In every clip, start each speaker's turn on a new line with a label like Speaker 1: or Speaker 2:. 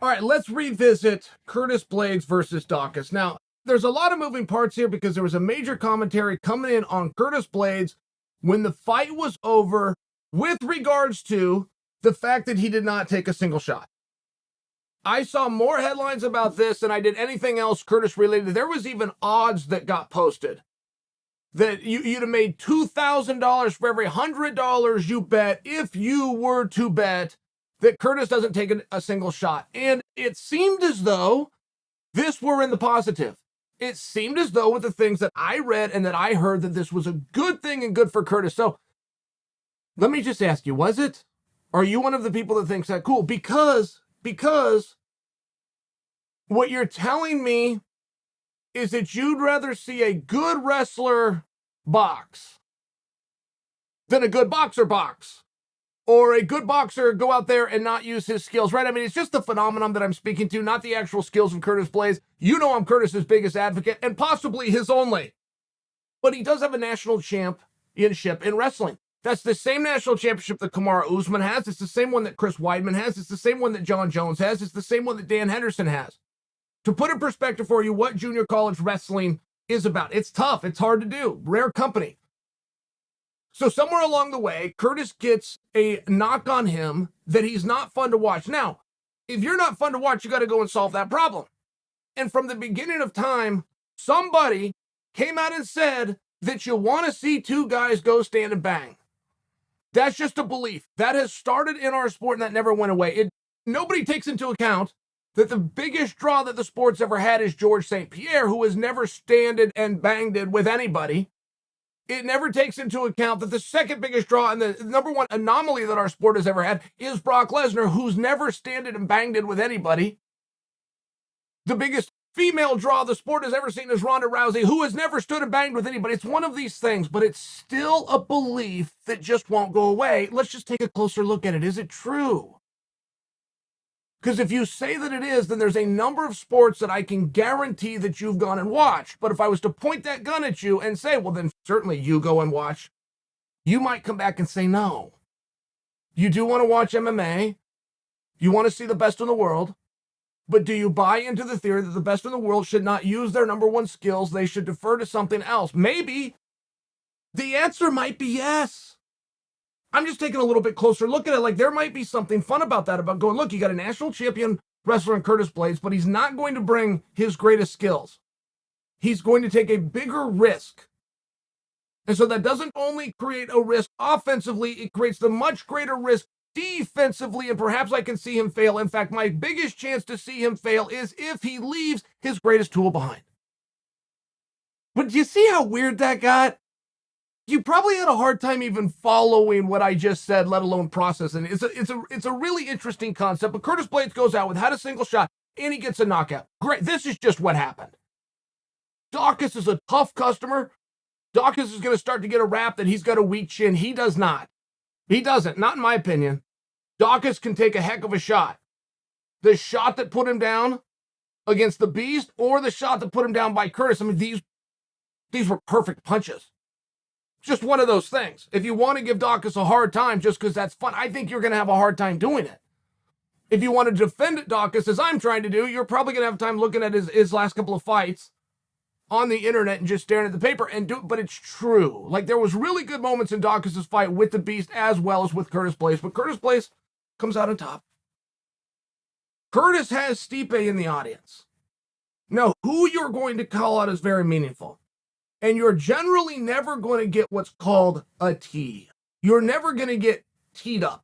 Speaker 1: All right, let's revisit Curtis Blaydes versus Daukaus. Now, there's a lot of moving parts here because there was a major commentary coming in on Curtis Blaydes when the fight was over with regards to the fact that he did not take a single shot. I saw more headlines about this than I did anything else Curtis related. There was even odds that got posted that you'd have made $2,000 for every $100 you bet if you were to bet that Curtis doesn't take a single shot. And it seemed as though this were in the positive. It seemed as though with the things that I read and that I heard that this was a good thing and good for Curtis. So let me just ask you, was it? Are you one of the people that thinks that cool? Because what you're telling me is that you'd rather see a good wrestler box than a good boxer box. Or a good boxer go out there and not use his skills, right? I mean, it's just the phenomenon that I'm speaking to, not the actual skills of Curtis Blaydes. You know I'm Curtis's biggest advocate, and possibly his only. But he does have a national championship in wrestling. That's the same national championship that Kamaru Usman has. It's the same one that Chris Weidman has. It's the same one that Jon Jones has. It's the same one that Dan Henderson has. To put in perspective for you what junior college wrestling is about, it's tough. It's hard to do. Rare company. So somewhere along the way, Curtis gets a knock on him that he's not fun to watch. Now, if you're not fun to watch, you got to go and solve that problem. And from the beginning of time, somebody came out and said that you want to see two guys go stand and bang. That's just a belief. That has started in our sport and that never went away. Nobody takes into account that the biggest draw that the sport's ever had is George St. Pierre, who has never standed and banged it with anybody. It never takes into account that the second biggest draw and the number one anomaly that our sport has ever had is Brock Lesnar, who's never standed and banged it with anybody. The biggest female draw the sport has ever seen is Ronda Rousey, who has never stood and banged with anybody. It's one of these things, but it's still a belief that just won't go away. Let's just take a closer look at it. Is it true? Because if you say that it is, then there's a number of sports that I can guarantee that you've gone and watched. But if I was to point that gun at you and say, well, then certainly you go and watch, you might come back and say no. You do want to watch MMA. You want to see the best in the world. But do you buy into the theory that the best in the world should not use their number one skills? They should defer to something else. Maybe the answer might be yes. I'm just taking a little bit closer look at it. Like there might be something fun about that, about going, look, you got a national champion wrestler in Curtis Blaydes, but he's not going to bring his greatest skills. He's going to take a bigger risk. And so that doesn't only create a risk offensively, it creates the much greater risk defensively, and perhaps I can see him fail. In fact, my biggest chance to see him fail is if he leaves his greatest tool behind. But do you see how weird that got? You probably had a hard time even following what I just said, let alone processing. It's a really interesting concept, but Curtis Blaydes goes out without a single shot, and he gets a knockout. Great, this is just what happened. Daukaus is a tough customer. Daukaus is going to start to get a rap that he's got a weak chin. He does not. He doesn't, not in my opinion. Daukaus can take a heck of a shot. The shot that put him down against the Beast or the shot that put him down by Curtis, I mean, these were perfect punches. Just one of those things. If you want to give Daukaus a hard time just because that's fun, I think you're going to have a hard time doing it. If you want to defend Daukaus, as I'm trying to do, you're probably going to have time looking at his last couple of fights on the internet and just staring at the paper. But it's true. Like, there was really good moments in Daukaus' fight with the Beast as well as with Curtis Blaydes. But Curtis Blaydes comes out on top. Curtis has Stipe in the audience. Now, who you're going to call out is very meaningful. And you're generally never going to get what's called a tee. You're never going to get teed up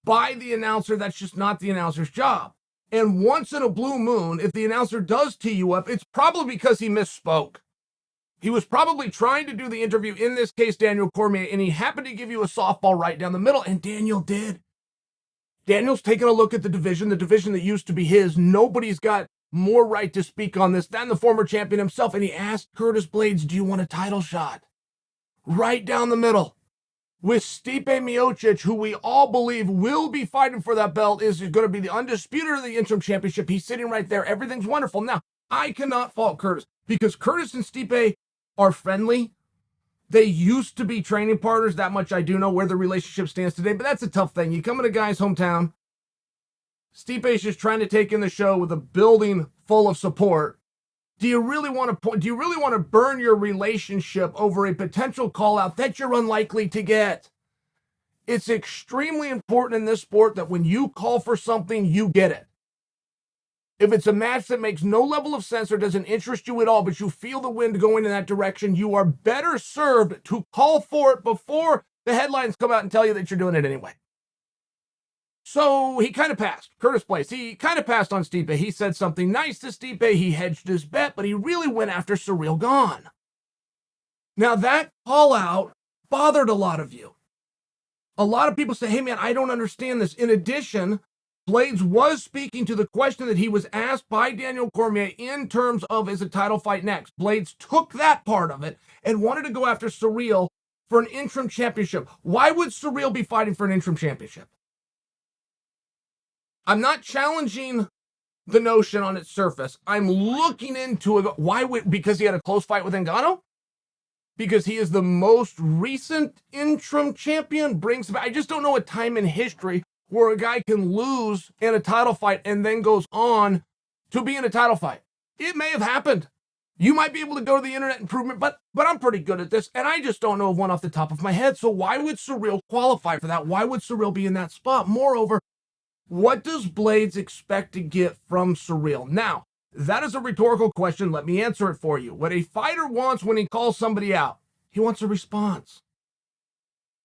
Speaker 1: by the announcer. That's just not the announcer's job. And once in a blue moon, if the announcer does tee you up, it's probably because he misspoke. He was probably trying to do the interview, in this case, Daniel Cormier, and he happened to give you a softball right down the middle, and Daniel did. Daniel's taking a look at the division that used to be his. Nobody's got more right to speak on this than the former champion himself. And he asked Curtis Blaydes, do you want a title shot? Right down the middle. With Stipe Miocic, who we all believe will be fighting for that belt, is going to be the undisputed of the interim championship. He's sitting right there. Everything's wonderful. Now, I cannot fault Curtis because Curtis and Stipe are friendly. They used to be training partners. That much I do know where the relationship stands today, but that's a tough thing. You come in a guy's hometown, Stipe is just trying to take in the show with a building full of support. Do you really want to burn your relationship over a potential call out that you're unlikely to get? It's extremely important in this sport that when you call for something, you get it. If it's a match that makes no level of sense or doesn't interest you at all, but you feel the wind going in that direction, you are better served to call for it before the headlines come out and tell you that you're doing it anyway. So he kind of passed. Curtis Blaydes, he kind of passed on Stipe. He said something nice to Stipe. He hedged his bet, but he really went after Ciryl Gane. Now that call out bothered a lot of you. A lot of people say, hey man, I don't understand this. In addition, Blaydes was speaking to the question that he was asked by Daniel Cormier in terms of is a title fight next. Blaydes took that part of it and wanted to go after Ciryl for an interim championship. Why would Ciryl be fighting for an interim championship? I'm not challenging the notion on its surface. I'm looking into it. Why would, because he had a close fight with Ngannou? Because he is the most recent interim champion? I just don't know a time in history where a guy can lose in a title fight and then goes on to be in a title fight. It may have happened. You might be able to go to the internet and prove it, but I'm pretty good at this, and I just don't know of one off the top of my head. So why would Ciryl qualify for that? Why would Ciryl be in that spot? Moreover, what does Blaydes expect to get from Ciryl? Now, that is a rhetorical question. Let me answer it for you. What a fighter wants when he calls somebody out, he wants a response.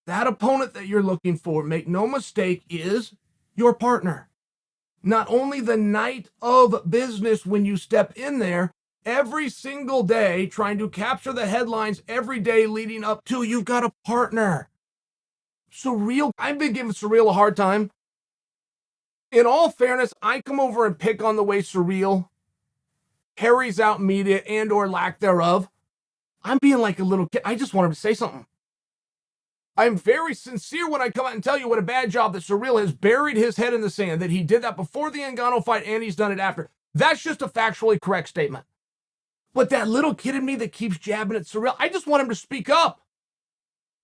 Speaker 1: That opponent that you're looking for, make no mistake, is your partner. Not only the night of business when you step in there, every single day trying to capture the headlines every day leading up to, you've got a partner. Ciryl, I've been giving Ciryl a hard time. In all fairness, I come over and pick on the way Ciryl carries out media and or lack thereof. I'm being like a little kid. I just want him to say something. I'm very sincere when I come out and tell you what a bad job that Ciryl has buried his head in the sand, that he did that before the Ngannou fight and he's done it after. That's just a factually correct statement. But that little kid in me that keeps jabbing at Ciryl, I just want him to speak up.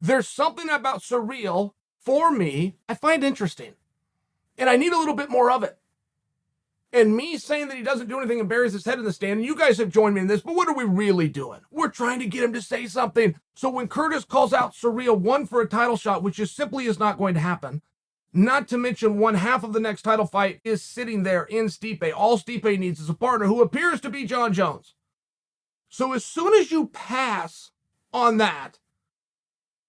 Speaker 1: There's something about Ciryl, for me, I find interesting. And I need a little bit more of it. And me saying that he doesn't do anything and buries his head in the sand, and you guys have joined me in this, but what are we really doing? We're trying to get him to say something. So when Curtis calls out Ciryl, one for a title shot, which just simply is not going to happen, not to mention one half of the next title fight is sitting there in Stipe. All Stipe needs is a partner who appears to be Jon Jones. So as soon as you pass on that,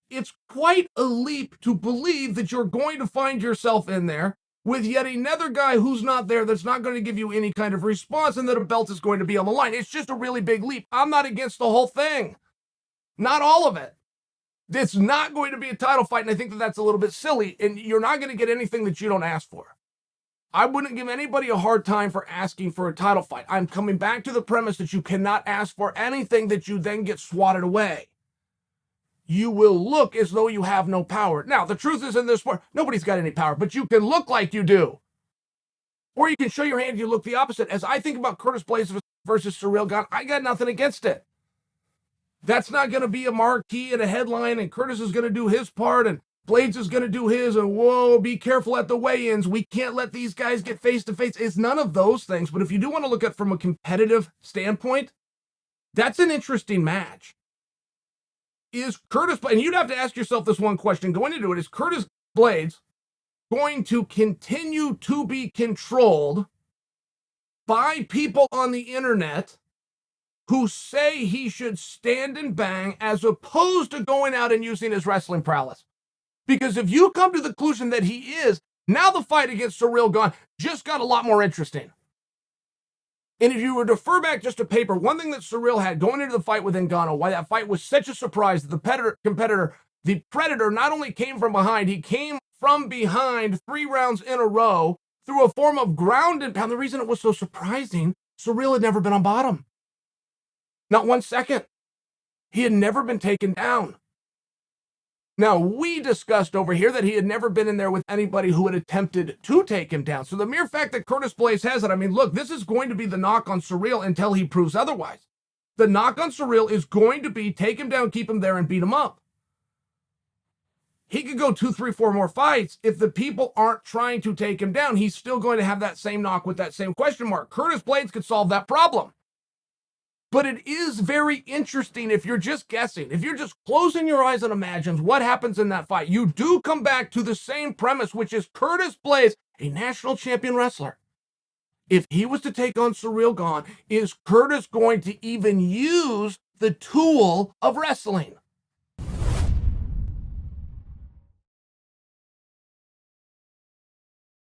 Speaker 1: it's quite a leap to believe that you're going to find yourself in there with yet another guy who's not there, that's not going to give you any kind of response, and that a belt is going to be on the line. It's just a really big leap. I'm not against the whole thing. Not all of it. It's not going to be a title fight, and I think that that's a little bit silly, and you're not going to get anything that you don't ask for. I wouldn't give anybody a hard time for asking for a title fight. I'm coming back to the premise that you cannot ask for anything that you then get swatted away. You will look as though you have no power. Now, the truth is in this sport, nobody's got any power, but you can look like you do. Or you can show your hand and you look the opposite. As I think about Curtis Blaydes versus Ciryl Gane, I got nothing against it. That's not going to be a marquee and a headline, and Curtis is going to do his part, and Blaydes is going to do his, and whoa, be careful at the weigh-ins. We can't let these guys get face-to-face. It's none of those things, but if you do want to look at it from a competitive standpoint, that's an interesting match. Is Curtis, and you'd have to ask yourself this one question going into it, is Curtis Blaydes going to continue to be controlled by people on the internet who say he should stand and bang as opposed to going out and using his wrestling prowess? Because if you come to the conclusion that he is, now the fight against Ciryl Gane just got a lot more interesting. And if you were to refer back just to paper, one thing that Ciryl had going into the fight with Ngannou, why that fight was such a surprise, that the Predator not only came from behind, he came from behind 3 rounds in a row through a form of ground and pound. The reason it was so surprising, Ciryl had never been on bottom. Not 1 second. He had never been taken down. Now, we discussed over here that he had never been in there with anybody who had attempted to take him down. So the mere fact that Curtis Blaydes has it, I mean, look, this is going to be the knock on Ciryl until he proves otherwise. The knock on Ciryl is going to be take him down, keep him there, and beat him up. He could go 2, 3, 4 more fights. If the people aren't trying to take him down, he's still going to have that same knock with that same question mark. Curtis Blaydes could solve that problem. But it is very interesting if you're just guessing, if you're just closing your eyes and imagines what happens in that fight. You do come back to the same premise, which is Curtis Blaydes, a national champion wrestler. If he was to take on Ciryl Gane, is Curtis going to even use the tool of wrestling?